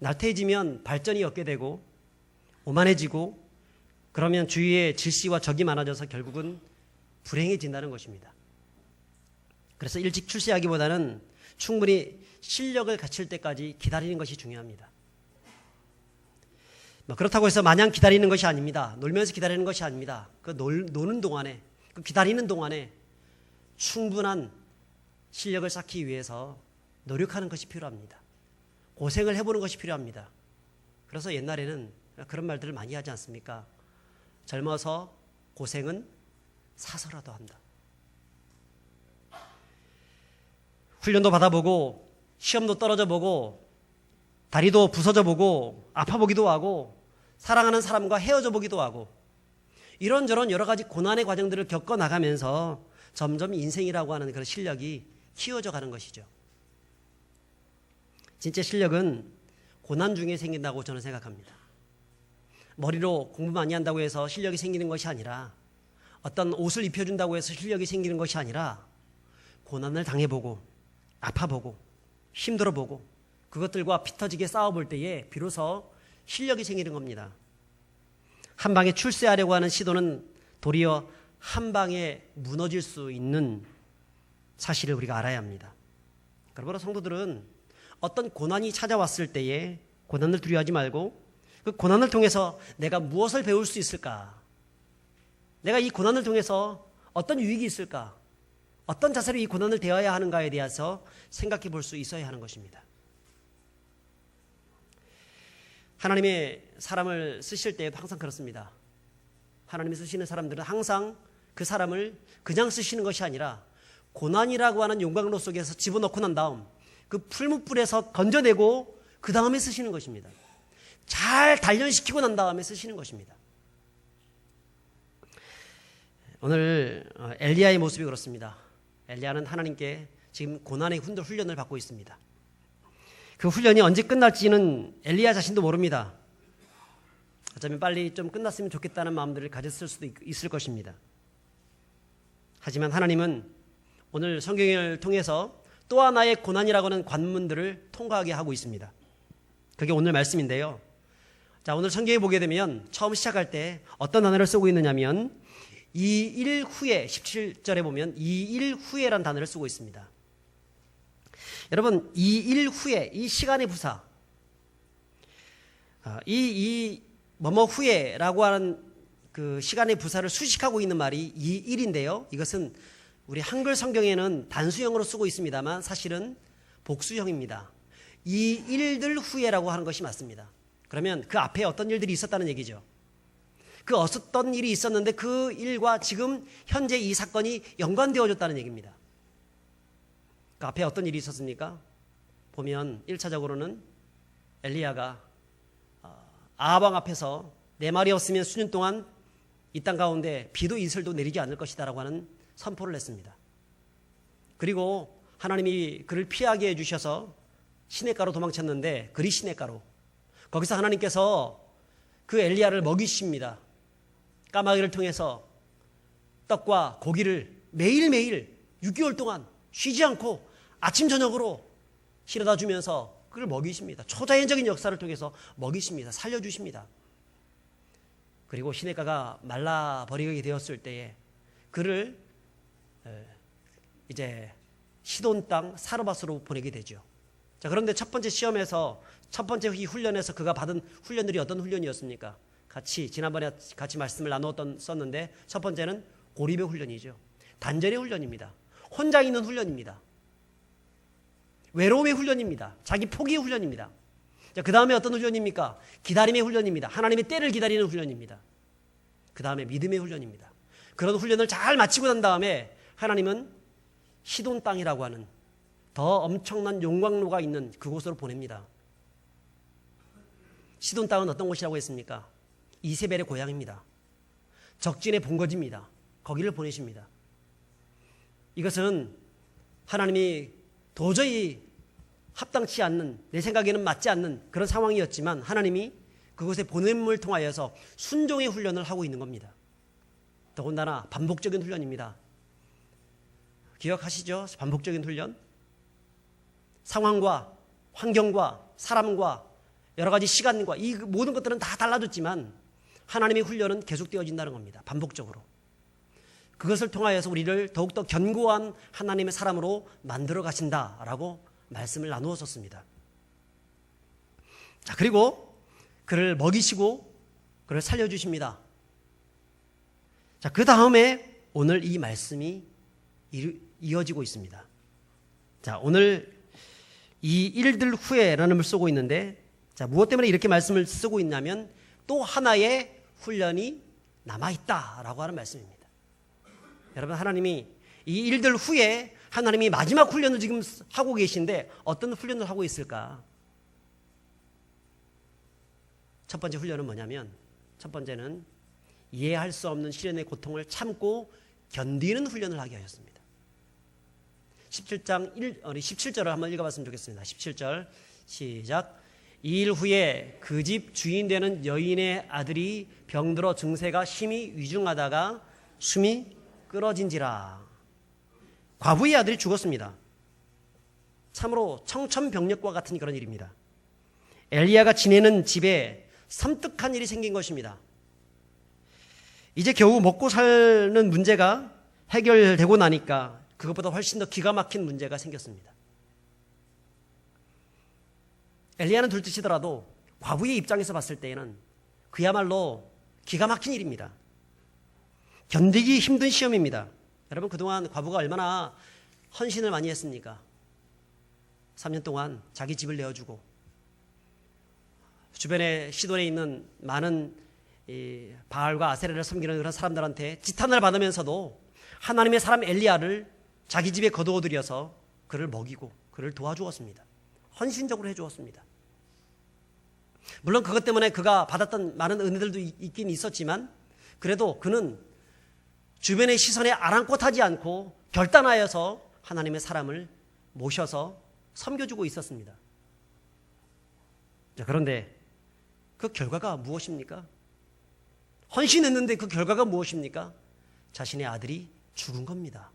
나태해지면 발전이 없게 되고 오만해지고 그러면 주위에 질시와 적이 많아져서 결국은 불행해진다는 것입니다. 그래서 일찍 출세하기보다는 충분히 실력을 갖출 때까지 기다리는 것이 중요합니다. 그렇다고 해서 마냥 기다리는 것이 아닙니다. 놀면서 기다리는 것이 아닙니다. 노는 동안에, 기다리는 동안에 충분한 실력을 쌓기 위해서 노력하는 것이 필요합니다. 고생을 해보는 것이 필요합니다. 그래서 옛날에는 그런 말들을 많이 하지 않습니까? 젊어서 고생은 사서라도 한다. 훈련도 받아보고 시험도 떨어져 보고 다리도 부서져 보고 아파 보기도 하고 사랑하는 사람과 헤어져 보기도 하고 이런저런 여러 가지 고난의 과정들을 겪어 나가면서 점점 인생이라고 하는 그런 실력이 키워져 가는 것이죠. 진짜 실력은 고난 중에 생긴다고 저는 생각합니다. 머리로 공부 많이 한다고 해서 실력이 생기는 것이 아니라 어떤 옷을 입혀준다고 해서 실력이 생기는 것이 아니라 고난을 당해보고 아파보고 힘들어보고 그것들과 피 터지게 싸워볼 때에 비로소 실력이 생기는 겁니다. 한 방에 출세하려고 하는 시도는 도리어 한 방에 무너질 수 있는 사실을 우리가 알아야 합니다. 그러므로 성도들은 어떤 고난이 찾아왔을 때에 고난을 두려워하지 말고 그 고난을 통해서 내가 무엇을 배울 수 있을까? 내가 이 고난을 통해서 어떤 유익이 있을까? 어떤 자세로 이 고난을 대해야 하는가에 대해서 생각해 볼 수 있어야 하는 것입니다. 하나님의 사람을 쓰실 때에도 항상 그렇습니다. 하나님이 쓰시는 사람들은 항상 그 사람을 그냥 쓰시는 것이 아니라 고난이라고 하는 용광로 속에서 집어넣고 난 다음 그 풀무불에서 건져내고 그 다음에 쓰시는 것입니다. 잘 단련시키고 난 다음에 쓰시는 것입니다. 오늘 엘리야의 모습이 그렇습니다. 엘리야는 하나님께 지금 고난의 훈련을 받고 있습니다. 그 훈련이 언제 끝날지는 엘리야 자신도 모릅니다. 어쩌면 빨리 좀 끝났으면 좋겠다는 마음들을 가졌을 수도 있을 것입니다. 하지만 하나님은 오늘 성경을 통해서 또 하나의 고난이라고 하는 관문들을 통과하게 하고 있습니다. 그게 오늘 말씀인데요. 자, 오늘 성경에 보게 되면 처음 시작할 때 어떤 단어를 쓰고 있느냐면 이 일 후에 17절에 보면 이 일 후에란 단어를 쓰고 있습니다. 여러분 이 일 후에 이 시간의 부사 이 뭐뭐 후에라고 하는 그 시간의 부사를 수식하고 있는 말이 이 일인데요. 이것은 우리 한글 성경에는 단수형으로 쓰고 있습니다만 사실은 복수형입니다. 이 일들 후에라고 하는 것이 맞습니다. 그러면 그 앞에 어떤 일들이 있었다는 얘기죠. 그 어떤 일이 있었는데 그 일과 지금 현재 이 사건이 연관되어졌다는 얘기입니다. 그 앞에 어떤 일이 있었습니까? 보면 1차적으로는 엘리야가 아합 앞에서 내 말이 없으면 수년 동안 이 땅 가운데 비도 이슬도 내리지 않을 것이다 라고 하는 선포를 했습니다. 그리고 하나님이 그를 피하게 해주셔서 시냇가로 도망쳤는데 그리 시냇가로 거기서 하나님께서 그 엘리야를 먹이십니다. 까마귀를 통해서 떡과 고기를 매일매일 6개월 동안 쉬지 않고 아침 저녁으로 실어다 주면서 그를 먹이십니다. 초자연적인 역사를 통해서 먹이십니다. 살려주십니다. 그리고 시냇가가 말라버리게 되었을 때에 그를 이제 시돈 땅 사르밧으로 보내게 되죠. 자, 그런데 첫 번째 시험에서 첫 번째 이 훈련에서 그가 받은 훈련들이 어떤 훈련이었습니까? 지난번에 같이 말씀을 썼는데 첫 번째는 고립의 훈련이죠. 단절의 훈련입니다. 혼자 있는 훈련입니다. 외로움의 훈련입니다. 자기 포기의 훈련입니다. 자, 그 다음에 어떤 훈련입니까? 기다림의 훈련입니다. 하나님의 때를 기다리는 훈련입니다. 그 다음에 믿음의 훈련입니다. 그런 훈련을 잘 마치고 난 다음에 하나님은 시돈 땅이라고 하는 더 엄청난 용광로가 있는 그곳으로 보냅니다. 시돈 땅은 어떤 곳이라고 했습니까? 이세벨의 고향입니다. 적진의 본거지입니다. 거기를 보내십니다. 이것은 하나님이 도저히 합당치 않는, 내 생각에는 맞지 않는 그런 상황이었지만 하나님이 그곳에 보냄을 통하여서 순종의 훈련을 하고 있는 겁니다. 더군다나 반복적인 훈련입니다. 기억하시죠? 반복적인 훈련. 상황과 환경과 사람과 여러 가지 시간과 이 모든 것들은 다 달라졌지만 하나님의 훈련은 계속되어진다는 겁니다. 반복적으로. 그것을 통하여서 우리를 더욱더 견고한 하나님의 사람으로 만들어 가신다라고 말씀을 나누었었습니다. 자, 그리고 그를 먹이시고 그를 살려주십니다. 자, 그 다음에 오늘 이 말씀이 이어지고 있습니다. 자, 오늘 이 일들 후에라는 말 쓰고 있는데, 자, 무엇 때문에 이렇게 말씀을 쓰고 있냐면 또 하나의 훈련이 남아있다라고 하는 말씀입니다. 여러분, 하나님이 이 일들 후에 하나님이 마지막 훈련을 지금 하고 계신데 어떤 훈련을 하고 있을까? 첫 번째 훈련은 뭐냐면, 첫 번째는 이해할 수 없는 시련의 고통을 참고 견디는 훈련을 하게 하셨습니다. 17장 17절을 한번 읽어봤으면 좋겠습니다. 17절 시작. 2일 후에 그 집 주인 되는 여인의 아들이 병들어 증세가 심히 위중하다가 숨이 끊어진지라. 과부의 아들이 죽었습니다. 참으로 청천벽력과 같은 그런 일입니다. 엘리야가 지내는 집에 섬뜩한 일이 생긴 것입니다. 이제 겨우 먹고 사는 문제가 해결되고 나니까 그것보다 훨씬 더 기가 막힌 문제가 생겼습니다. 엘리야는 둘째치더라도 과부의 입장에서 봤을 때에는 그야말로 기가 막힌 일입니다. 견디기 힘든 시험입니다. 여러분, 그동안 과부가 얼마나 헌신을 많이 했습니까? 3년 동안 자기 집을 내어주고 주변에 시돈에 있는 많은 이 바알과 아세라를 섬기는 그런 사람들한테 지탄을 받으면서도 하나님의 사람 엘리야를 자기 집에 거두어들여서 그를 먹이고 그를 도와주었습니다. 헌신적으로 해주었습니다. 물론 그것 때문에 그가 받았던 많은 은혜들도 있긴 있었지만 그래도 그는 주변의 시선에 아랑곳하지 않고 결단하여서 하나님의 사람을 모셔서 섬겨주고 있었습니다. 자, 그런데 그 결과가 무엇입니까? 헌신했는데 그 결과가 무엇입니까? 자신의 아들이 죽은 겁니다.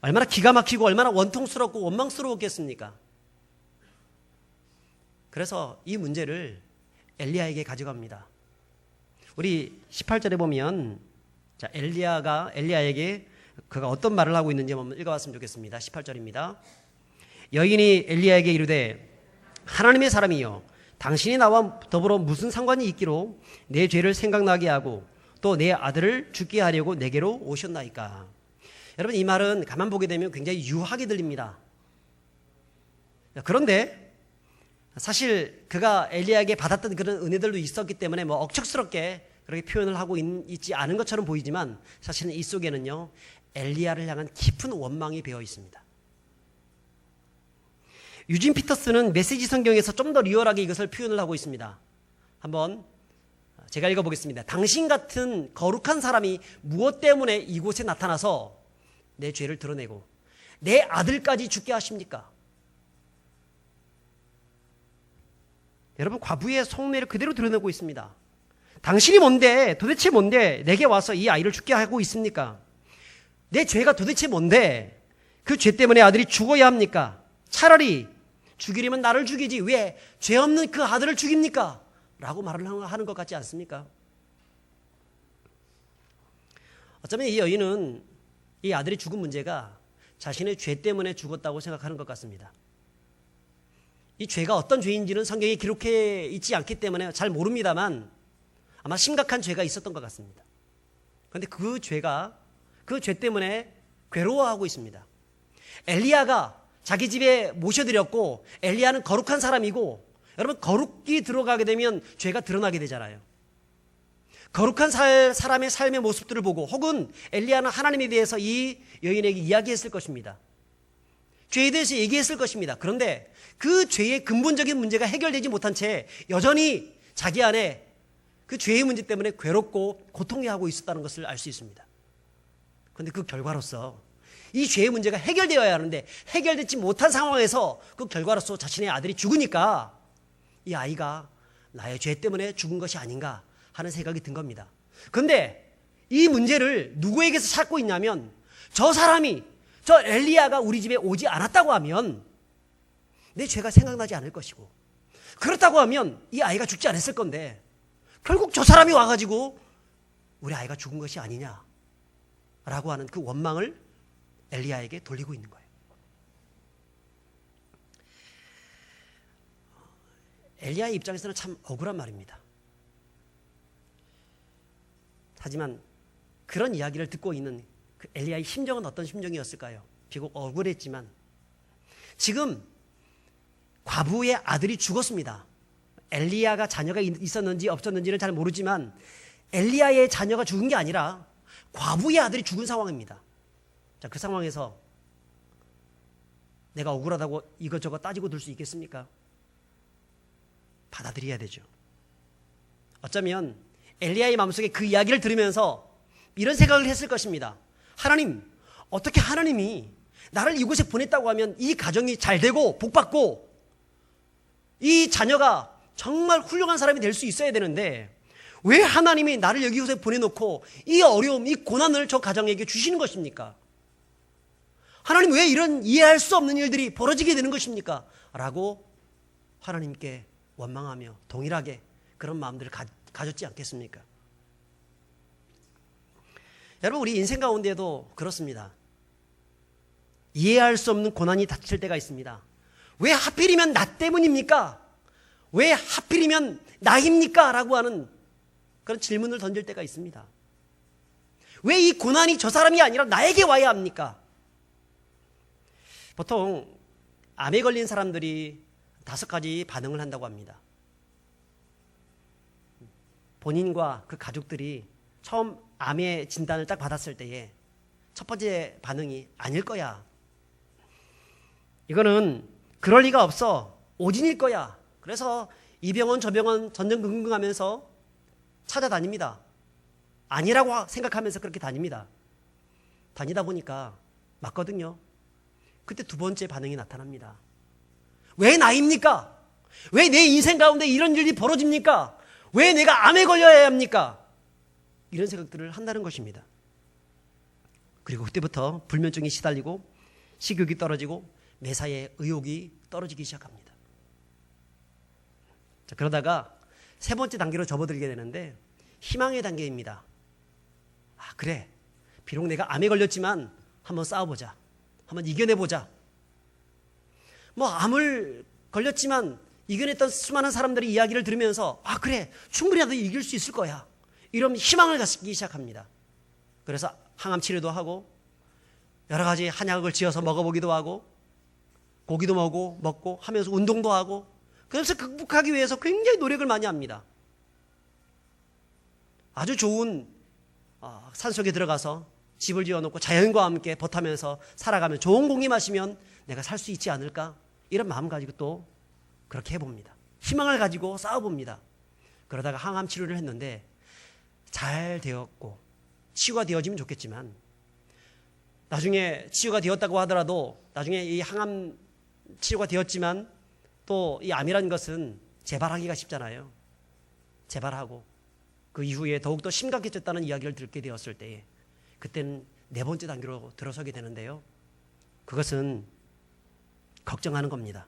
얼마나 기가 막히고 얼마나 원통스럽고 원망스러웠겠습니까? 그래서 이 문제를 엘리야에게 가져갑니다. 우리 18절에 보면, 자, 엘리야에게 그가 어떤 말을 하고 있는지 한번 읽어봤으면 좋겠습니다. 18절입니다. 여인이 엘리야에게 이르되 하나님의 사람이여, 당신이 나와 더불어 무슨 상관이 있기로 내 죄를 생각나게 하고 또 내 아들을 죽게 하려고 내게로 오셨나이까. 여러분, 이 말은 가만 보게 되면 굉장히 유하게 들립니다. 그런데 사실 그가 엘리야에게 받았던 그런 은혜들도 있었기 때문에 뭐 억척스럽게 그렇게 표현을 하고 있지 않은 것처럼 보이지만 사실은 이 속에는요, 엘리야를 향한 깊은 원망이 배어 있습니다. 유진 피터스는 메시지 성경에서 좀 더 리얼하게 이것을 표현을 하고 있습니다. 한번 제가 읽어보겠습니다. 당신 같은 거룩한 사람이 무엇 때문에 이곳에 나타나서 내 죄를 드러내고 내 아들까지 죽게 하십니까? 여러분, 과부의 속내를 그대로 드러내고 있습니다. 당신이 뭔데, 도대체 뭔데 내게 와서 이 아이를 죽게 하고 있습니까? 내 죄가 도대체 뭔데 그 죄 때문에 아들이 죽어야 합니까? 차라리 죽이려면 나를 죽이지 왜 죄 없는 그 아들을 죽입니까? 라고 말을 하는 것 같지 않습니까? 어쩌면 이 여인은 이 아들이 죽은 문제가 자신의 죄 때문에 죽었다고 생각하는 것 같습니다. 이 죄가 어떤 죄인지는 성경에 기록해 있지 않기 때문에 잘 모릅니다만 아마 심각한 죄가 있었던 것 같습니다. 그런데 그 죄 때문에 괴로워하고 있습니다. 엘리야가 자기 집에 모셔드렸고 엘리야는 거룩한 사람이고, 여러분, 거룩이 들어가게 되면 죄가 드러나게 되잖아요. 거룩한 사람의 삶의 모습들을 보고 혹은 엘리야는 하나님에 대해서 이 여인에게 이야기했을 것입니다. 죄에 대해서 얘기했을 것입니다. 그런데 그 죄의 근본적인 문제가 해결되지 못한 채 여전히 자기 안에 그 죄의 문제 때문에 괴롭고 고통해하고 있었다는 것을 알 수 있습니다. 그런데 그 결과로서 이 죄의 문제가 해결되어야 하는데 해결되지 못한 상황에서 그 결과로서 자신의 아들이 죽으니까 이 아이가 나의 죄 때문에 죽은 것이 아닌가 하는 생각이 든 겁니다. 그런데 이 문제를 누구에게서 찾고 있냐면 저 엘리야가 우리 집에 오지 않았다고 하면 내 죄가 생각나지 않을 것이고 그렇다고 하면 이 아이가 죽지 않았을 건데 결국 저 사람이 와가지고 우리 아이가 죽은 것이 아니냐라고 하는 그 원망을 엘리야에게 돌리고 있는 거예요. 엘리야의 입장에서는 참 억울한 말입니다. 하지만 그런 이야기를 듣고 있는 그 엘리야의 심정은 어떤 심정이었을까요? 비록 억울했지만 지금 과부의 아들이 죽었습니다. 엘리야가 자녀가 있었는지 없었는지는 잘 모르지만 엘리야의 자녀가 죽은 게 아니라 과부의 아들이 죽은 상황입니다. 자, 그 상황에서 내가 억울하다고 이것저것 따지고 둘 수 있겠습니까? 받아들여야 되죠. 어쩌면 엘리야의 마음속에 그 이야기를 들으면서 이런 생각을 했을 것입니다. 하나님, 어떻게 하나님이 나를 이곳에 보냈다고 하면 이 가정이 잘 되고 복받고 이 자녀가 정말 훌륭한 사람이 될 수 있어야 되는데 왜 하나님이 나를 여기서 보내놓고 이 어려움, 이 고난을 저 가정에게 주시는 것입니까? 하나님 왜 이런 이해할 수 없는 일들이 벌어지게 되는 것입니까? 라고 하나님께 원망하며 동일하게 그런 마음들을 가졌지 않겠습니까? 여러분, 우리 인생 가운데도 그렇습니다. 이해할 수 없는 고난이 닥칠 때가 있습니다. 왜 하필이면 나 때문입니까? 왜 하필이면 나입니까? 라고 하는 그런 질문을 던질 때가 있습니다. 왜 이 고난이 저 사람이 아니라 나에게 와야 합니까? 보통 암에 걸린 사람들이 5가지 반응을 한다고 합니다. 본인과 그 가족들이 처음 암의 진단을 딱 받았을 때에 첫 번째 반응이 아닐 거야. 이거는 그럴 리가 없어. 오진일 거야. 그래서 이 병원 저 병원 전전긍긍하면서 찾아다닙니다. 아니라고 생각하면서 그렇게 다닙니다. 다니다 보니까 맞거든요. 그때 두 번째 반응이 나타납니다. 왜 나입니까? 왜 내 인생 가운데 이런 일이 벌어집니까? 왜 내가 암에 걸려야 합니까? 이런 생각들을 한다는 것입니다. 그리고 그때부터 불면증이 시달리고 식욕이 떨어지고 매사에 의욕이 떨어지기 시작합니다. 자, 그러다가 세 번째 단계로 접어들게 되는데 희망의 단계입니다. 아, 그래. 비록 내가 암에 걸렸지만 한번 싸워보자. 한번 이겨내보자. 뭐 암을 걸렸지만 이겨냈던 수많은 사람들의 이야기를 들으면서 아, 그래. 충분히 나도 이길 수 있을 거야. 이런 희망을 갖기 시작합니다. 그래서 항암 치료도 하고 여러 가지 한약을 지어서 먹어보기도 하고 고기도 먹고 하면서 운동도 하고 그래서 극복하기 위해서 굉장히 노력을 많이 합니다. 아주 좋은 산속에 들어가서 집을 지어놓고 자연과 함께 버타면서 살아가면 좋은 공기 마시면 내가 살 수 있지 않을까? 이런 마음 가지고 또 그렇게 해봅니다. 희망을 가지고 싸워봅니다. 그러다가 항암 치료를 했는데 잘 되었고 치유가 되어지면 좋겠지만 나중에 치유가 되었다고 하더라도 나중에 이 항암 치료가 되었지만 또 이 암이라는 것은 재발하기가 쉽잖아요. 재발하고 그 이후에 더욱더 심각해졌다는 이야기를 듣게 되었을 때에 그때는 네 번째 단계로 들어서게 되는데요. 그것은 걱정하는 겁니다.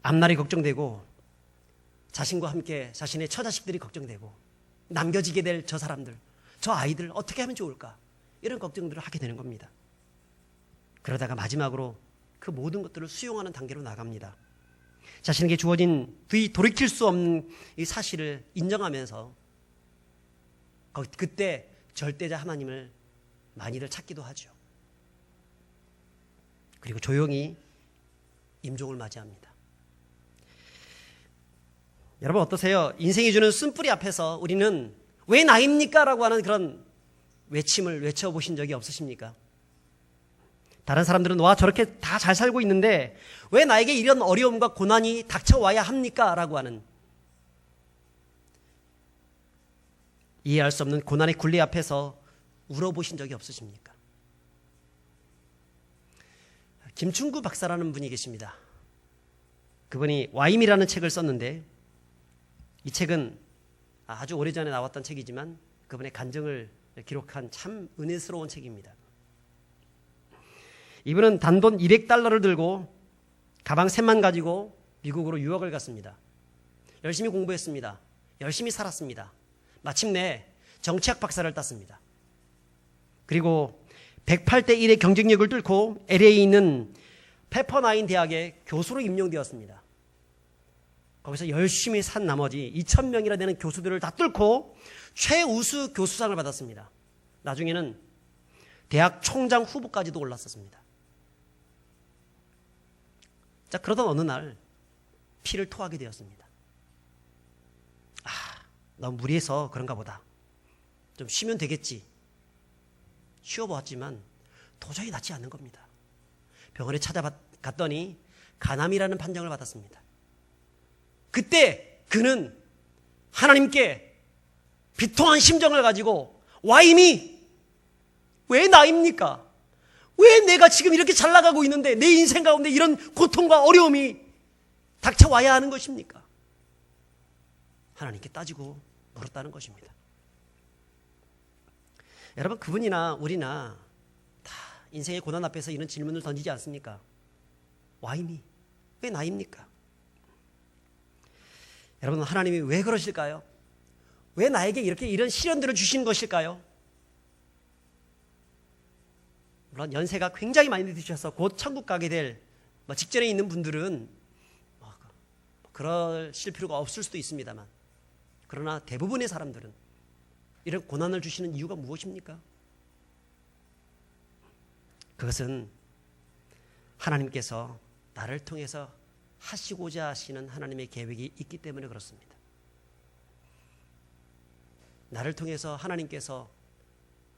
앞날이 걱정되고 자신과 함께 자신의 처자식들이 걱정되고 남겨지게 될 저 사람들, 저 아이들 어떻게 하면 좋을까? 이런 걱정들을 하게 되는 겁니다. 그러다가 마지막으로 그 모든 것들을 수용하는 단계로 나갑니다. 자신에게 주어진 돌이킬 수 없는 이 사실을 인정하면서 그때 절대자 하나님을 많이들 찾기도 하죠. 그리고 조용히 임종을 맞이합니다. 여러분 어떠세요? 인생이 주는 쓴뿌리 앞에서 우리는 왜 나입니까? 라고 하는 그런 외침을 외쳐보신 적이 없으십니까? 다른 사람들은 와 저렇게 다 잘 살고 있는데 왜 나에게 이런 어려움과 고난이 닥쳐와야 합니까? 라고 하는 이해할 수 없는 고난의 굴레 앞에서 울어보신 적이 없으십니까? 김충구 박사라는 분이 계십니다. 그분이 와임이라는 책을 썼는데 이 책은 아주 오래전에 나왔던 책이지만 그분의 간증을 기록한 참 은혜스러운 책입니다. 이분은 단돈 $200를 들고 가방 셋만 가지고 미국으로 유학을 갔습니다. 열심히 공부했습니다. 열심히 살았습니다. 마침내 정치학 박사를 땄습니다. 그리고 108대 1의 경쟁력을 뚫고 LA에 있는 페퍼나인 대학의 교수로 임용되었습니다. 거기서 열심히 산 나머지 2,000명이나 되는 교수들을 다 뚫고 최우수 교수상을 받았습니다. 나중에는 대학 총장 후보까지도 올랐었습니다. 자, 그러던 어느 날 피를 토하게 되었습니다. 너무 무리해서 그런가 보다. 좀 쉬면 되겠지. 쉬어보았지만 도저히 낫지 않는 겁니다. 병원에 찾아갔더니 간암이라는 판정을 받았습니다. 그때 그는 하나님께 비통한 심정을 가지고 와임이 왜 나입니까? 왜 내가 지금 이렇게 잘 나가고 있는데 내 인생 가운데 이런 고통과 어려움이 닥쳐와야 하는 것입니까? 하나님께 따지고 물었다는 것입니다. 여러분, 그분이나 우리나 다 인생의 고난 앞에서 이런 질문을 던지지 않습니까? 와임이 왜 나입니까? 여러분, 하나님이 왜 그러실까요? 왜 나에게 이런 시련들을 주시는 것일까요? 물론 연세가 굉장히 많이 드셔서 곧 천국 가게 될 직전에 있는 분들은 그러실 필요가 없을 수도 있습니다만, 그러나 대부분의 사람들은 이런 고난을 주시는 이유가 무엇입니까? 그것은 하나님께서 나를 통해서 하시고자 하시는 하나님의 계획이 있기 때문에 그렇습니다. 나를 통해서 하나님께서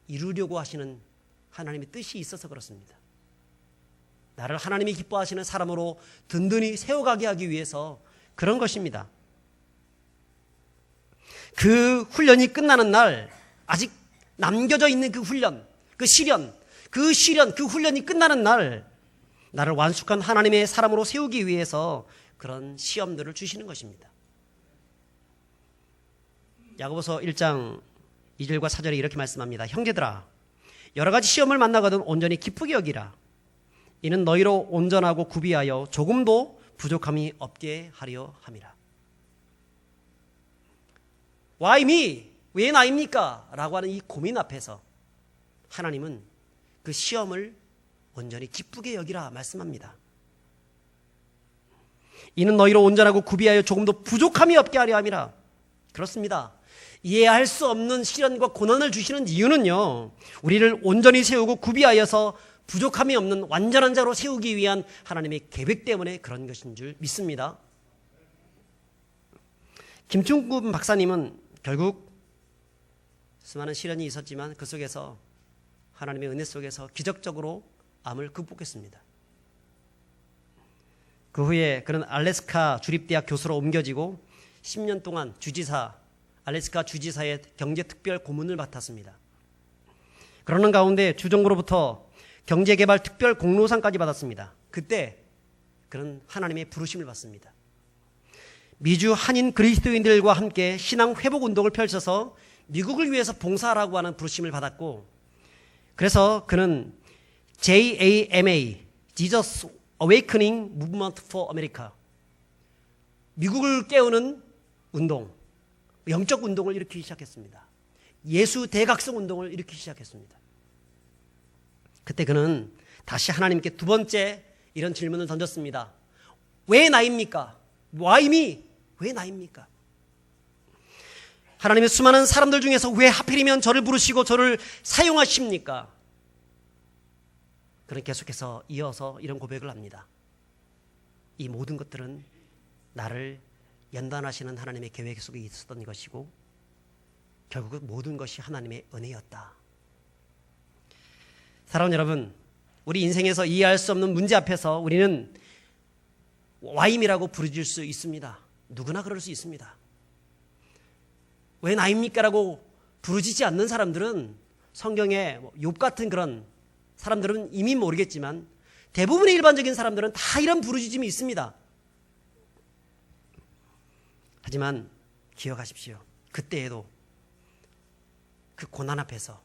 이루려고 하시는 하나님의 뜻이 있어서 그렇습니다. 나를 하나님이 기뻐하시는 사람으로 든든히 세워가게 하기 위해서 그런 것입니다. 그 훈련이 끝나는 날, 아직 남겨져 있는 그 훈련, 그 시련, 그 훈련이 끝나는 날, 나를 완숙한 하나님의 사람으로 세우기 위해서 그런 시험들을 주시는 것입니다. 야고보서 1장 2절과 4절에 이렇게 말씀합니다. 형제들아, 여러 가지 시험을 만나거든 온전히 기쁘게 여기라. 이는 너희로 온전하고 구비하여 조금도 부족함이 없게 하려 함이라. 와임이 왜 나입니까? 라고 하는 이 고민 앞에서 하나님은 그 시험을 온전히 기쁘게 여기라 말씀합니다. 이는 너희로 온전하고 구비하여 조금도 부족함이 없게 하려 함이라. 그렇습니다. 이해할 수 없는 시련과 고난을 주시는 이유는요, 우리를 온전히 세우고 구비하여서 부족함이 없는 완전한 자로 세우기 위한 하나님의 계획 때문에 그런 것인 줄 믿습니다. 김충구 박사님은 결국 수많은 시련이 있었지만 그 속에서 하나님의 은혜 속에서 기적적으로 암을 극복했습니다. 그 후에 그는 알래스카 주립대학 교수로 옮겨지고 10년 동안 알래스카 주지사의 경제특별 고문을 맡았습니다. 그러는 가운데 주정부로부터 경제개발 특별 공로상까지 받았습니다. 그때 그는 하나님의 부르심을 받습니다. 미주 한인 그리스도인들과 함께 신앙 회복 운동을 펼쳐서 미국을 위해서 봉사하라고 하는 부르심을 받았고, 그래서 그는 JAMA, Jesus Awakening Movement for America, 미국을 깨우는 운동, 영적 운동을 일으키기 시작했습니다. 예수 대각성 운동을 일으키기 시작했습니다. 그때 그는 다시 하나님께 두 번째 이런 질문을 던졌습니다. 왜 나입니까? 와임이 왜 나입니까? 하나님의 수많은 사람들 중에서 왜 하필이면 저를 부르시고 저를 사용하십니까? 그는 계속해서 이어서 이런 고백을 합니다. 이 모든 것들은 나를 연단하시는 하나님의 계획 속에 있었던 것이고 결국 모든 것이 하나님의 은혜였다. 사랑하는 여러분, 우리 인생에서 이해할 수 없는 문제 앞에서 우리는 와임이라고 부르질 수 있습니다. 누구나 그럴 수 있습니다. 왜 나입니까? 라고 부르짖지 않는 사람들은, 성경에 욥 같은 그런 사람들은 이미 모르겠지만 대부분의 일반적인 사람들은 다 이런 부르짖음이 있습니다. 하지만 기억하십시오. 그때에도 그 고난 앞에서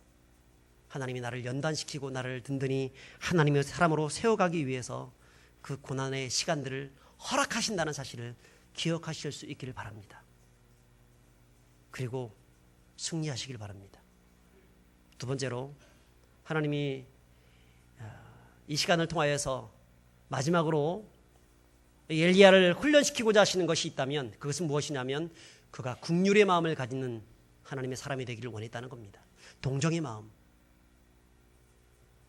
하나님이 나를 연단시키고 나를 든든히 하나님의 사람으로 세워가기 위해서 그 고난의 시간들을 허락하신다는 사실을 기억하실 수 있기를 바랍니다. 그리고 승리하시길 바랍니다. 두 번째로 하나님이 이 시간을 통하여서 마지막으로 엘리야를 훈련시키고자 하시는 것이 있다면 그것은 무엇이냐면 그가 긍휼의 마음을 가지는 하나님의 사람이 되기를 원했다는 겁니다. 동정의 마음,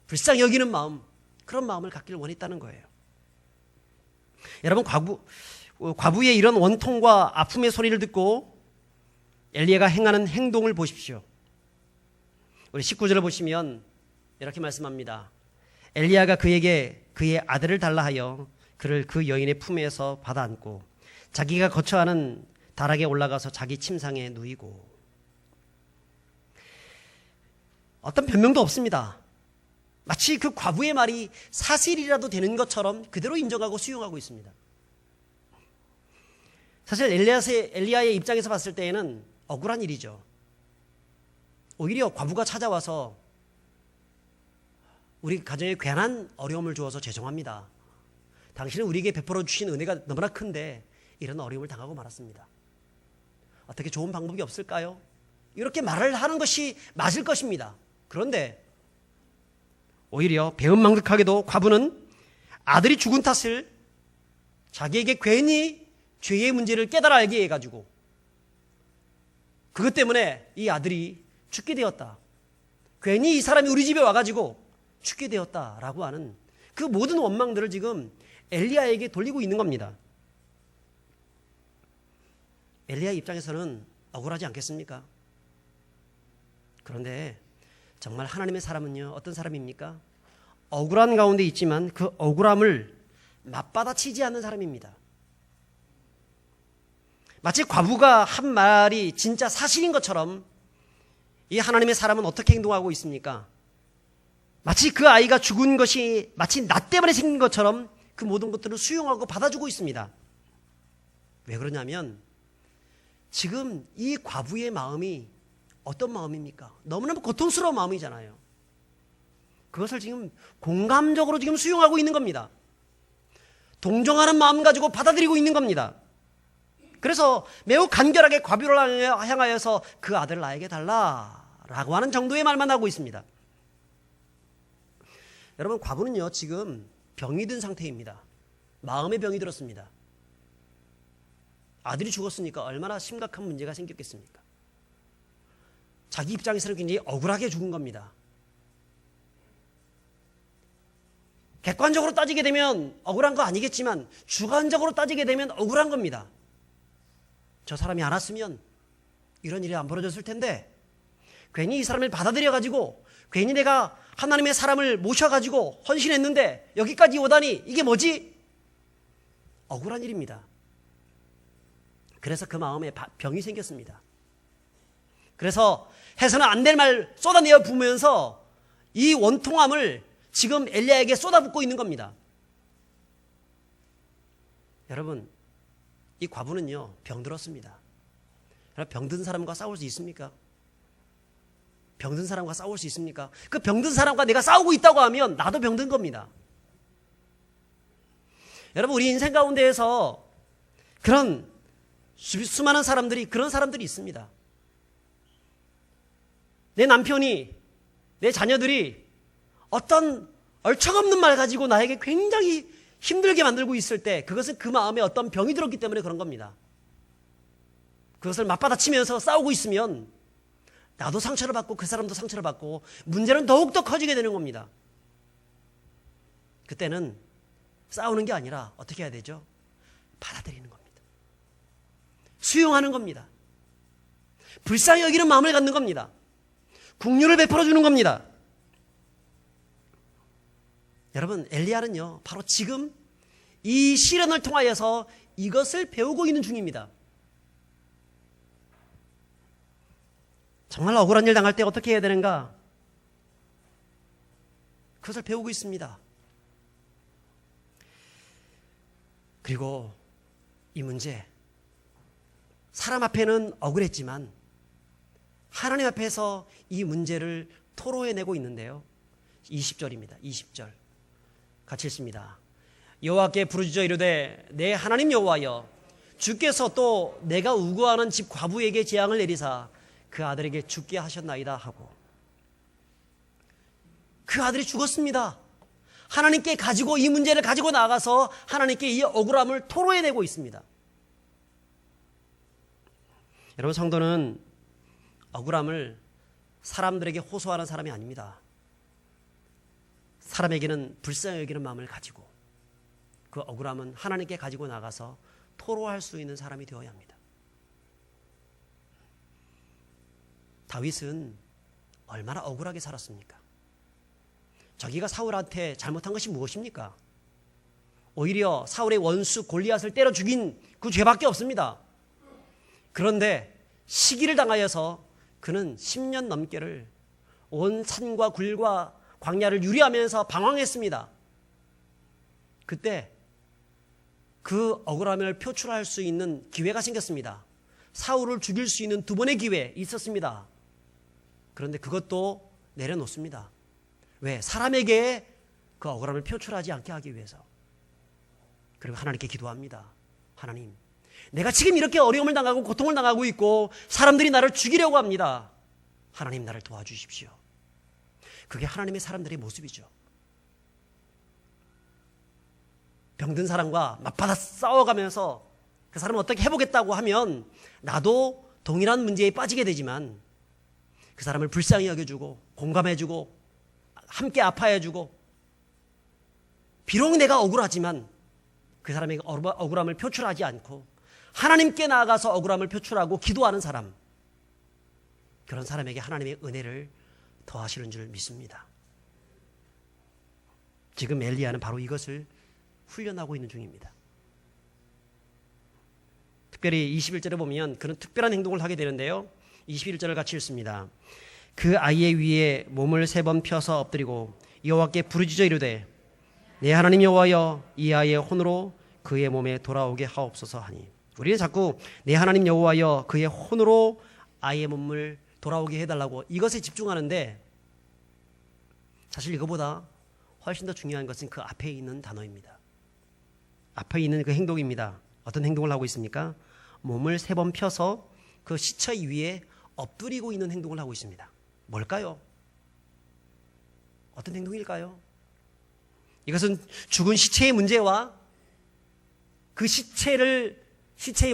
불쌍히 여기는 마음, 그런 마음을 갖기를 원했다는 거예요. 여러분, 과부의 이런 원통과 아픔의 소리를 듣고 엘리야가 행하는 행동을 보십시오. 우리 19절을 보시면 이렇게 말씀합니다. 엘리야가 그에게 그의 아들을 달라 하여 그를 그 여인의 품에서 받아 안고 자기가 거처하는 다락에 올라가서 자기 침상에 누이고. 어떤 변명도 없습니다. 마치 그 과부의 말이 사실이라도 되는 것처럼 그대로 인정하고 수용하고 있습니다. 사실 엘리야의 입장에서 봤을 때에는 억울한 일이죠. 오히려 과부가 찾아와서 우리 가정에 괜한 어려움을 주어서 죄송합니다. 당신은 우리에게 베풀어 주신 은혜가 너무나 큰데 이런 어려움을 당하고 말았습니다. 어떻게 좋은 방법이 없을까요? 이렇게 말을 하는 것이 맞을 것입니다. 그런데 오히려 배은망덕하게도 과부는 아들이 죽은 탓을 자기에게 괜히 죄의 문제를 깨달아 알게 해가지고 그것 때문에 이 아들이 죽게 되었다. 괜히 이 사람이 우리 집에 와가지고 죽게 되었다라고 하는 그 모든 원망들을 지금 엘리야에게 돌리고 있는 겁니다. 엘리야 입장에서는 억울하지 않겠습니까? 그런데 정말 하나님의 사람은요, 어떤 사람입니까? 억울한 가운데 있지만 그 억울함을 맞받아치지 않는 사람입니다. 마치 과부가 한 말이 진짜 사실인 것처럼 이 하나님의 사람은 어떻게 행동하고 있습니까? 마치 그 아이가 죽은 것이 마치 나 때문에 생긴 것처럼 그 모든 것들을 수용하고 받아주고 있습니다. 왜 그러냐면 지금 이 과부의 마음이 어떤 마음입니까? 너무너무 고통스러운 마음이잖아요. 그것을 지금 공감적으로 지금 수용하고 있는 겁니다. 동정하는 마음 가지고 받아들이고 있는 겁니다. 그래서 매우 간결하게 과부를 향하여서 그 아들을 나에게 달라라고 하는 정도의 말만 하고 있습니다. 여러분, 과부는요 지금 병이 든 상태입니다. 마음의 병이 들었습니다. 아들이 죽었으니까 얼마나 심각한 문제가 생겼겠습니까? 자기 입장에서는 굉장히 억울하게 죽은 겁니다. 객관적으로 따지게 되면 억울한 거 아니겠지만 주관적으로 따지게 되면 억울한 겁니다. 저 사람이 안 왔으면 이런 일이 안 벌어졌을 텐데 괜히 이 사람을 받아들여가지고 괜히 내가 하나님의 사람을 모셔가지고 헌신했는데 여기까지 오다니 이게 뭐지? 억울한 일입니다. 그래서 그 마음에 병이 생겼습니다. 그래서 해서는 안 될 말 쏟아내어 부으면서 이 원통함을 지금 엘리야에게 쏟아붓고 있는 겁니다. 여러분, 이 과부는요 병들었습니다. 병든 사람과 싸울 수 있습니까? 병든 사람과 싸울 수 있습니까? 그 병든 사람과 내가 싸우고 있다고 하면 나도 병든 겁니다. 여러분, 우리 인생 가운데에서 그런 수많은 사람들이 그런 사람들이 있습니다. 내 남편이, 내 자녀들이 어떤 얼척없는 말 가지고 나에게 굉장히 힘들게 만들고 있을 때 그것은 그 마음에 어떤 병이 들었기 때문에 그런 겁니다. 그것을 맞받아치면서 싸우고 있으면 나도 상처를 받고 그 사람도 상처를 받고 문제는 더욱더 커지게 되는 겁니다. 그때는 싸우는 게 아니라 어떻게 해야 되죠? 받아들이는 겁니다. 수용하는 겁니다. 불쌍히 여기는 마음을 갖는 겁니다. 긍휼을 베풀어 주는 겁니다. 여러분, 엘리야는요 바로 지금 이 시련을 통하여서 이것을 배우고 있는 중입니다. 정말 억울한 일 당할 때 어떻게 해야 되는가? 그것을 배우고 있습니다. 그리고 이 문제, 사람 앞에는 억울했지만 하나님 앞에서 이 문제를 토로해내고 있는데요. 20절입니다. 20절 같이 읽습니다. 여호와께 부르짖어 이르되 내 하나님 여호와여, 주께서 또 내가 우거하는 집 과부에게 재앙을 내리사 그 아들에게 죽게 하셨나이다 하고, 그 아들이 죽었습니다. 하나님께 가지고 이 문제를 가지고 나가서 하나님께 이 억울함을 토로해내고 있습니다. 여러분, 성도는 억울함을 사람들에게 호소하는 사람이 아닙니다. 사람에게는 불쌍히 여기는 마음을 가지고 그 억울함은 하나님께 가지고 나가서 토로할 수 있는 사람이 되어야 합니다. 다윗은 얼마나 억울하게 살았습니까? 자기가 사울한테 잘못한 것이 무엇입니까? 오히려 사울의 원수 골리앗을 때려 죽인 그 죄밖에 없습니다. 그런데 시기를 당하여서 그는 10년 넘게를 온 산과 굴과 광야를 유리하면서 방황했습니다. 그때 그 억울함을 표출할 수 있는 기회가 생겼습니다. 사울을 죽일 수 있는 두 번의 기회 있었습니다. 그런데 그것도 내려놓습니다. 왜? 사람에게 그 억울함을 표출하지 않게 하기 위해서. 그리고 하나님께 기도합니다. 하나님, 내가 지금 이렇게 어려움을 당하고 고통을 당하고 있고 사람들이 나를 죽이려고 합니다. 하나님, 나를 도와주십시오. 그게 하나님의 사람들의 모습이죠. 병든 사람과 맞받아 싸워가면서 그 사람을 어떻게 해보겠다고 하면 나도 동일한 문제에 빠지게 되지만 그 사람을 불쌍히 여겨주고 공감해주고 함께 아파해주고, 비록 내가 억울하지만 그 사람에게 억울함을 표출하지 않고 하나님께 나아가서 억울함을 표출하고 기도하는 사람, 그런 사람에게 하나님의 은혜를 더하시는 줄 믿습니다. 지금 엘리야는 바로 이것을 훈련하고 있는 중입니다. 특별히 21절에 보면 그런 특별한 행동을 하게 되는데요, 21절을 같이 읽습니다. 그 아이의 위에 몸을 3번 펴서 엎드리고 여호와께 부르짖어 이르되 내 하나님 여호와여, 이 아이의 혼으로 그의 몸에 돌아오게 하옵소서 하니, 우리는 자꾸 내 하나님 여호와여 그의 혼으로 아이의 몸을 돌아오게 해달라고 이것에 집중하는데, 사실 이거보다 훨씬 더 중요한 것은 그 앞에 있는 단어입니다. 앞에 있는 그 행동입니다. 어떤 행동을 하고 있습니까? 몸을 3번 펴서 그 시체 위에 엎드리고 있는 행동을 하고 있습니다. 뭘까요? 어떤 행동일까요? 이것은 죽은 시체의 문제와 그 시체의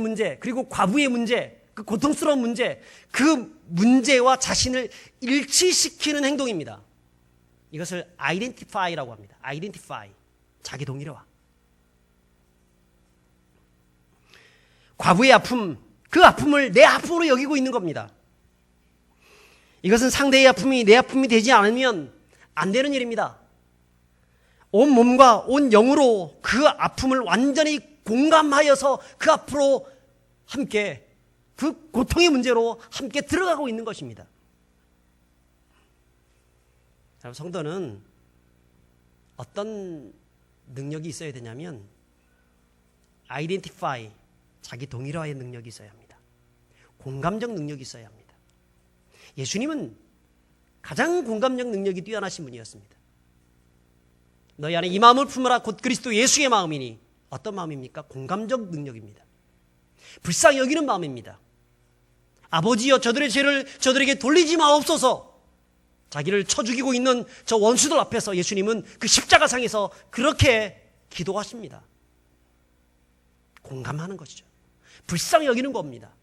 문제, 그리고 과부의 문제, 그 고통스러운 문제, 그 문제와 자신을 일치시키는 행동입니다. 이것을 identify라고 합니다. identify, 자기 동일화. 과부의 아픔, 그 아픔을 내 아픔으로 여기고 있는 겁니다. 이것은 상대의 아픔이 내 아픔이 되지 않으면 안 되는 일입니다. 온 몸과 온 영으로 그 아픔을 완전히 공감하여서 그 앞으로 함께, 그 고통의 문제로 함께 들어가고 있는 것입니다. 성도는 어떤 능력이 있어야 되냐면 identify, 자기 동일화의 능력이 있어야 합니다. 공감적 능력이 있어야 합니다. 예수님은 가장 공감적 능력이 뛰어나신 분이었습니다. 너희 안에 이 마음을 품으라 곧 그리스도 예수의 마음이니, 어떤 마음입니까? 공감적 능력입니다. 불쌍히 여기는 마음입니다. 아버지여, 저들의 죄를 저들에게 돌리지 마옵소서. 자기를 쳐 죽이고 있는 저 원수들 앞에서 예수님은 그 십자가상에서 그렇게 기도하십니다. 공감하는 것이죠. 불쌍히 여기는 겁니다.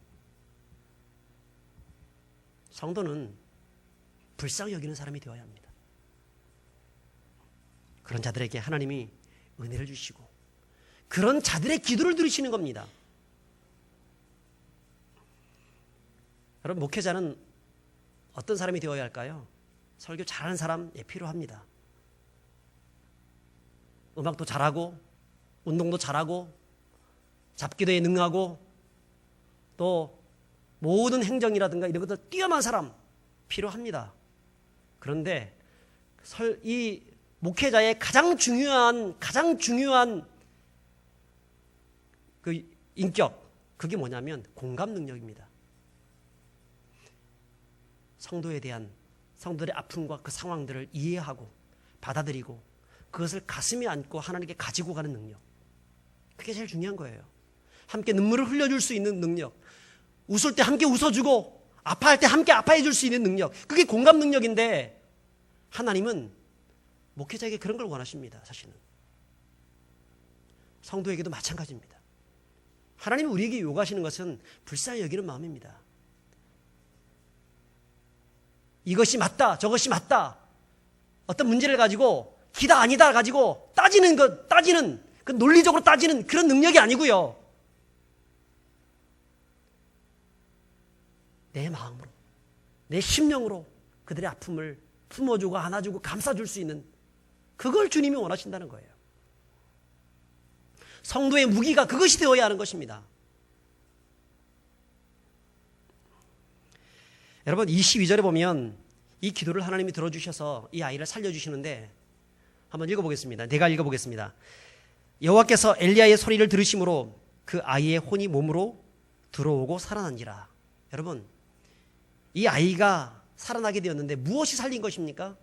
성도는 불쌍히 여기는 사람이 되어야 합니다. 그런 자들에게 하나님이 은혜를 주시고 그런 자들의 기도를 들으시는 겁니다. 여러분, 목회자는 어떤 사람이 되어야 할까요? 설교 잘하는 사람 필요합니다. 음악도 잘하고 운동도 잘하고 잡기도에 능하고 또 모든 행정이라든가 이런 것들 뛰어난 사람 필요합니다. 그런데 이 목회자의 가장 중요한 그 인격, 그게 뭐냐면 공감 능력입니다. 성도에 대한, 성도들의 아픔과 그 상황들을 이해하고 받아들이고 그것을 가슴에 안고 하나님께 가지고 가는 능력. 그게 제일 중요한 거예요. 함께 눈물을 흘려줄 수 있는 능력. 웃을 때 함께 웃어주고 아파할 때 함께 아파해 줄 수 있는 능력. 그게 공감 능력인데 하나님은 목회자에게 그런 걸 원하십니다. 사실은 성도에게도 마찬가지입니다. 하나님이 우리에게 요구하시는 것은 불쌍히 여기는 마음입니다. 이것이 맞다, 저것이 맞다. 어떤 문제를 가지고 기다 아니다 가지고 따지는 그 논리적으로 따지는 그런 능력이 아니고요. 내 마음으로, 내 심령으로 그들의 아픔을 품어주고 안아주고 감싸줄 수 있는 그걸 주님이 원하신다는 거예요. 성도의 무기가 그것이 되어야 하는 것입니다. 여러분 22절에 보면 이 기도를 하나님이 들어주셔서 이 아이를 살려주시는데 한번 읽어보겠습니다. 내가 읽어보겠습니다. 여호와께서 엘리야의 소리를 들으심으로 그 아이의 혼이 몸으로 들어오고 살아난지라. 여러분 이 아이가 살아나게 되었는데 무엇이 살린 것입니까?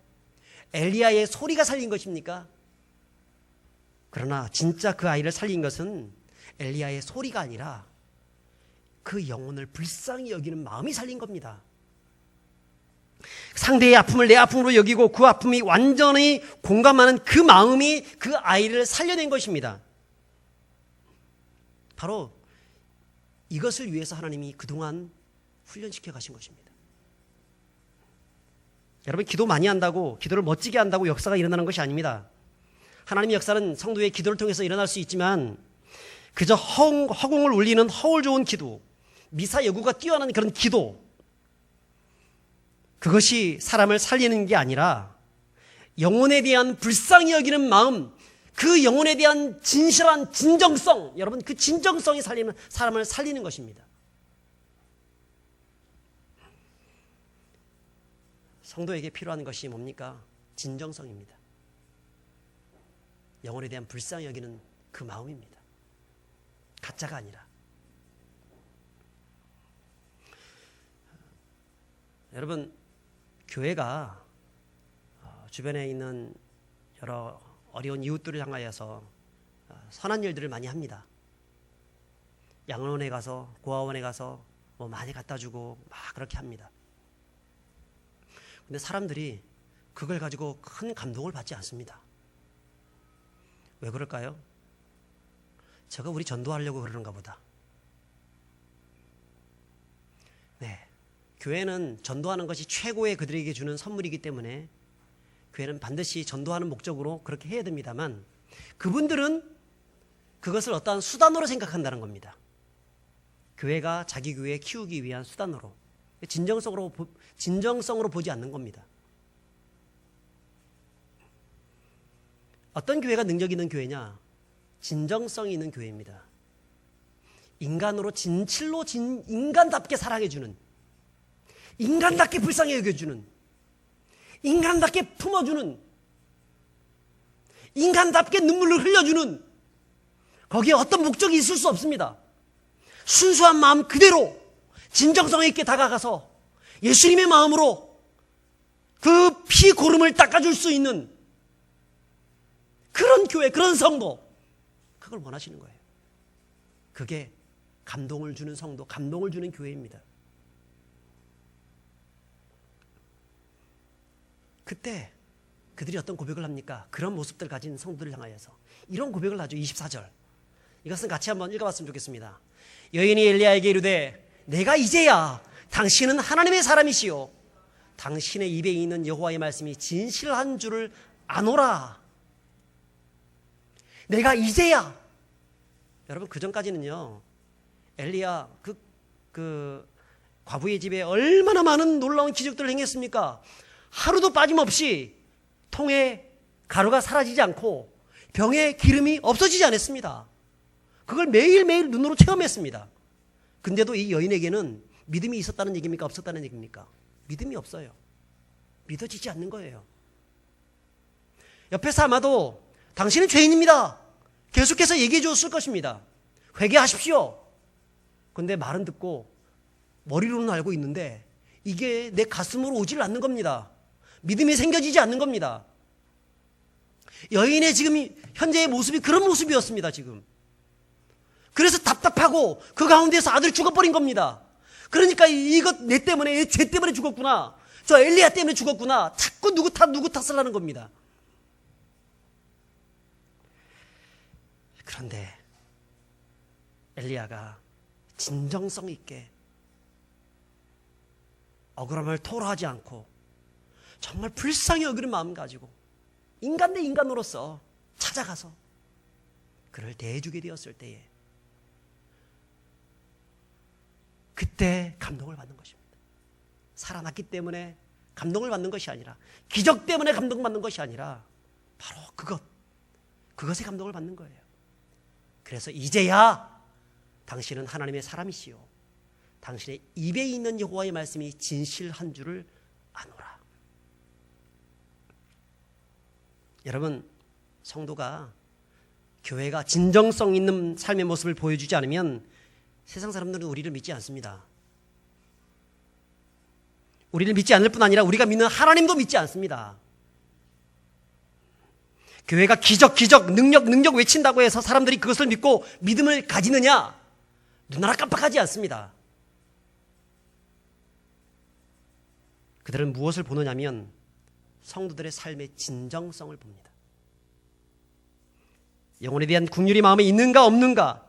엘리야의 소리가 살린 것입니까? 그러나 진짜 그 아이를 살린 것은 엘리야의 소리가 아니라 그 영혼을 불쌍히 여기는 마음이 살린 겁니다. 상대의 아픔을 내 아픔으로 여기고 그 아픔이 완전히 공감하는 그 마음이 그 아이를 살려낸 것입니다. 바로 이것을 위해서 하나님이 그동안 훈련시켜 가신 것입니다. 여러분 기도 많이 한다고 기도를 멋지게 한다고 역사가 일어나는 것이 아닙니다. 하나님의 역사는 성도의 기도를 통해서 일어날 수 있지만 그저 허공을 울리는 허울 좋은 기도, 미사 여구가 뛰어난 그런 기도, 그것이 사람을 살리는 게 아니라 영혼에 대한 불쌍히 여기는 마음, 그 영혼에 대한 진실한 진정성, 여러분 그 진정성이 사람을 살리는 것입니다. 성도에게 필요한 것이 뭡니까? 진정성입니다. 영혼에 대한 불쌍히 여기는 그 마음입니다. 가짜가 아니라. 여러분 교회가 주변에 있는 여러 어려운 이웃들을 향하여서 선한 일들을 많이 합니다. 양로원에 가서 고아원에 가서 뭐 많이 갖다 주고 막 그렇게 합니다. 근데 사람들이 그걸 가지고 큰 감동을 받지 않습니다. 왜 그럴까요? 저거 우리 전도하려고 그러는가 보다. 네, 교회는 전도하는 것이 최고의 그들에게 주는 선물이기 때문에 교회는 반드시 전도하는 목적으로 그렇게 해야 됩니다만 그분들은 그것을 어떠한 수단으로 생각한다는 겁니다. 교회가 자기 교회 키우기 위한 수단으로, 진정성으로 보지 않는 겁니다. 어떤 교회가 능력 있는 교회냐? 진정성이 있는 교회입니다. 인간으로 진실로 인간답게 사랑해주는, 인간답게 불쌍히 여겨주는, 인간답게 품어주는, 인간답게 눈물을 흘려주는, 거기에 어떤 목적이 있을 수 없습니다. 순수한 마음 그대로 진정성 있게 다가가서 예수님의 마음으로 그 피고름을 닦아줄 수 있는 그런 교회, 그런 성도, 그걸 원하시는 거예요. 그게 감동을 주는 성도, 감동을 주는 교회입니다. 그때 그들이 어떤 고백을 합니까? 그런 모습들 가진 성도들을 향하여서 이런 고백을 하죠. 24절 이것은 같이 한번 읽어봤으면 좋겠습니다. 여인이 엘리야에게 이르되 내가 이제야 당신은 하나님의 사람이시요 당신의 입에 있는 여호와의 말씀이 진실한 줄을 아노라. 내가 이제야. 여러분 그 전까지는요 엘리야 그 과부의 집에 얼마나 많은 놀라운 기적들을 행했습니까? 하루도 빠짐없이 통에 가루가 사라지지 않고 병에 기름이 없어지지 않았습니다. 그걸 매일매일 눈으로 체험했습니다. 근데도 이 여인에게는 믿음이 있었다는 얘기입니까? 없었다는 얘기입니까? 믿음이 없어요. 믿어지지 않는 거예요. 옆에서 아마도 당신은 죄인입니다. 계속해서 얘기해 줬을 것입니다. 회개하십시오. 근데 말은 듣고 머리로는 알고 있는데 이게 내 가슴으로 오질 않는 겁니다. 믿음이 생겨지지 않는 겁니다. 여인의 지금 현재의 모습이 그런 모습이었습니다. 지금. 그래서 답답하고 그 가운데서 아들이 죽어버린 겁니다. 그러니까 이것 내 때문에, 죄 때문에 죽었구나, 저 엘리야 때문에 죽었구나, 자꾸 누구 탓을 하는 겁니다. 그런데 엘리야가 진정성 있게 억울함을 토로하지 않고 정말 불쌍히 여기는 마음 가지고 인간 대 인간으로서 찾아가서 그를 대해주게 되었을 때에 그때 감동을 받는 것입니다. 살아났기 때문에 감동을 받는 것이 아니라, 기적 때문에 감동받는 것이 아니라 바로 그것에 감동을 받는 거예요. 그래서 이제야 당신은 하나님의 사람이시요 당신의 입에 있는 여호와의 말씀이 진실한 줄을 아노라. 여러분, 성도가, 교회가 진정성 있는 삶의 모습을 보여주지 않으면 세상 사람들은 우리를 믿지 않습니다. 우리를 믿지 않을 뿐 아니라 우리가 믿는 하나님도 믿지 않습니다. 교회가 기적, 능력 외친다고 해서 사람들이 그것을 믿고 믿음을 가지느냐? 눈하나 깜빡하지 않습니다. 그들은 무엇을 보느냐면 성도들의 삶의 진정성을 봅니다. 영혼에 대한 긍휼이 마음에 있는가 없는가,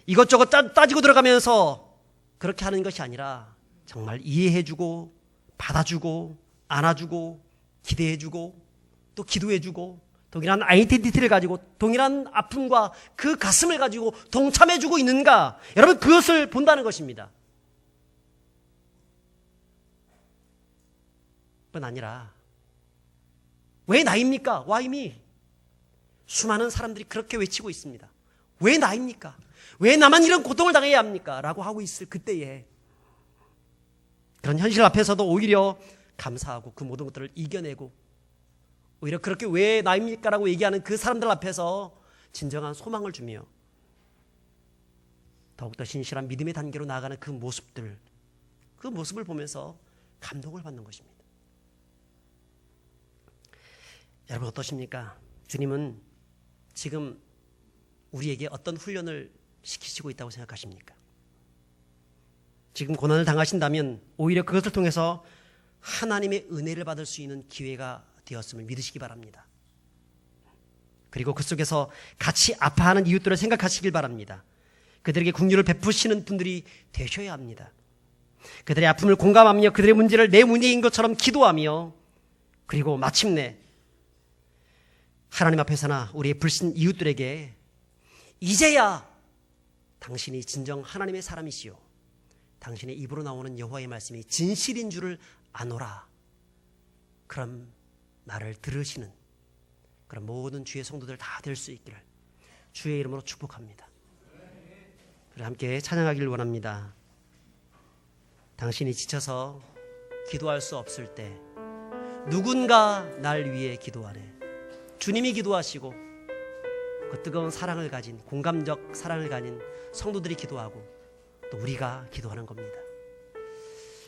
이것저것 따지고 들어가면서 그렇게 하는 것이 아니라 정말 이해해주고 받아주고 안아주고 기대해주고 또 기도해주고 동일한 아이덴티티를 가지고 동일한 아픔과 그 가슴을 가지고 동참해주고 있는가, 여러분, 그것을 본다는 것입니다. 뿐 아니라 왜 나입니까? Why me? 수많은 사람들이 그렇게 외치고 있습니다. 왜 나입니까? 왜 나만 이런 고통을 당해야 합니까? 라고 하고 있을 그때에 그런 현실 앞에서도 오히려 감사하고 그 모든 것들을 이겨내고 오히려 그렇게 왜 나입니까? 라고 얘기하는 그 사람들 앞에서 진정한 소망을 주며 더욱더 신실한 믿음의 단계로 나아가는 그 모습을 보면서 감동을 받는 것입니다. 여러분, 어떠십니까? 주님은 지금 우리에게 어떤 훈련을 시키시고 있다고 생각하십니까? 지금 고난을 당하신다면 오히려 그것을 통해서 하나님의 은혜를 받을 수 있는 기회가 되었음을 믿으시기 바랍니다. 그리고 그 속에서 같이 아파하는 이웃들을 생각하시길 바랍니다. 그들에게 긍휼을 베푸시는 분들이 되셔야 합니다. 그들의 아픔을 공감하며 그들의 문제를 내 문제인 것처럼 기도하며, 그리고 마침내 하나님 앞에서나 우리의 불신 이웃들에게 이제야 당신이 진정 하나님의 사람이시요 당신의 입으로 나오는 여호와의 말씀이 진실인 줄을 아노라, 그런 말을 들으시는 그런 모든 주의 성도들 다 될 수 있기를 주의 이름으로 축복합니다. 그리고 함께 찬양하기를 원합니다. 당신이 지쳐서 기도할 수 없을 때 누군가 날 위해 기도하네. 주님이 기도하시고 그 뜨거운 사랑을 가진, 공감적 사랑을 가진 성도들이 기도하고 또 우리가 기도하는 겁니다.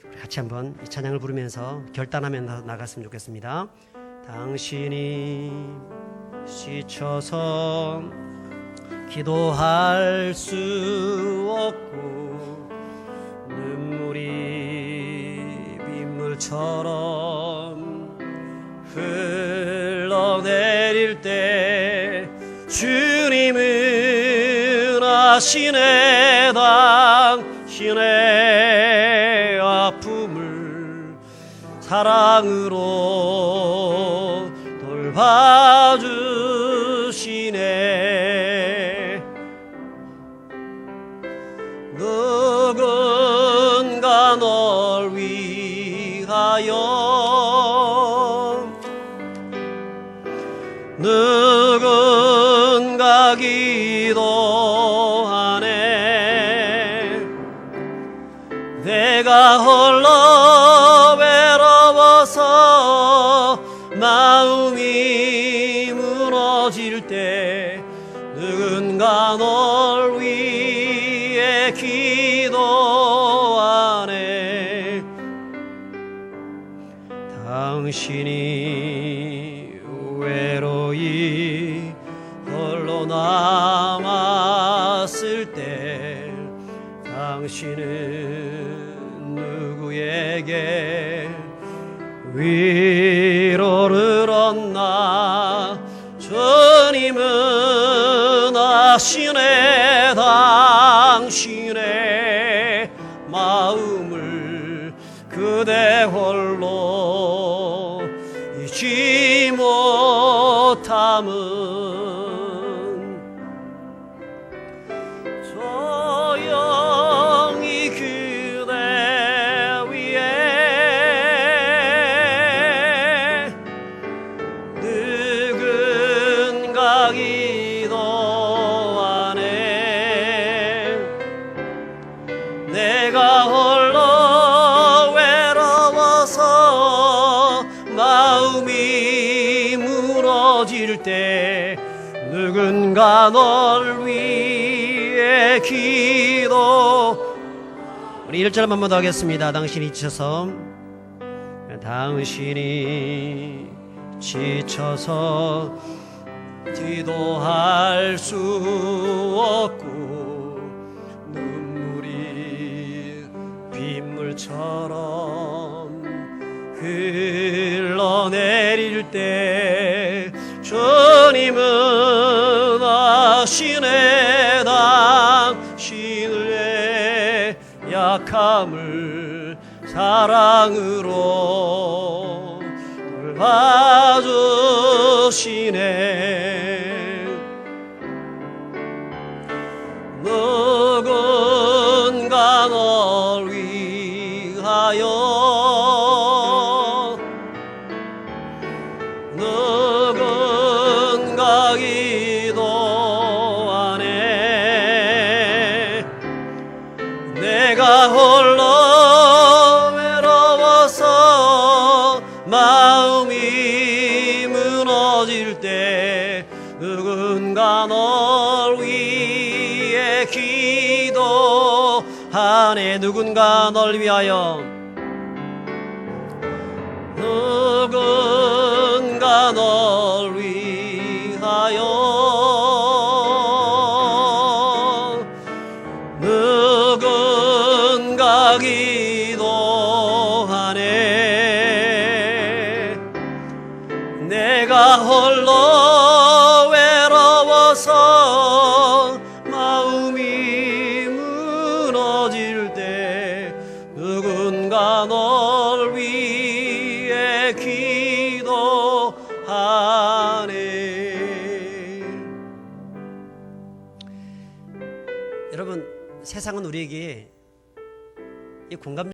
우리 같이 한번 이 찬양을 부르면서 결단하며 나갔으면 좋겠습니다. 당신이 지쳐서 기도할 수 없고 눈물이 빗물처럼 흘러내릴 때 주님은 아시네. 당신의 아픔을 사랑으로 돌봐주시네. 누군가 널 위하여 누군가 기도하네. 내가 홀로 외로워서 마음이 무너질 때 누군가 널 위해 기도하네. 당신이 외로이 당신은 누구에게 위로를 얻나 주님은 아시네 당신의 마음을 그대 홀로 잊지 못함은 조용히 그대 위에 누군가 기도하네 내가 홀로 외로워서 마음이 무너질 때 누군가 널 위해 기도 우리 1절 한 번 더 하겠습니다. 당신이 지쳐서 당신이 지쳐서 기도할 수 없고 눈물이 빗물처럼 흘러내릴 때 주님은 아시네 당신의 약함을 사랑으로 돌봐주시네 누군가 널 위하여 누군가 기도하네 내가 홀로 외로워서 마음이 무너질 때 누군가 널 위해 기도하네 누군가 널 위하여 누군가 널 위하여 누군가 기도하네 내가 홀로 외로워서 마음이 무너질 때 누군가 널 위해 기도하네 여러분 세상은 우리에게 이 공감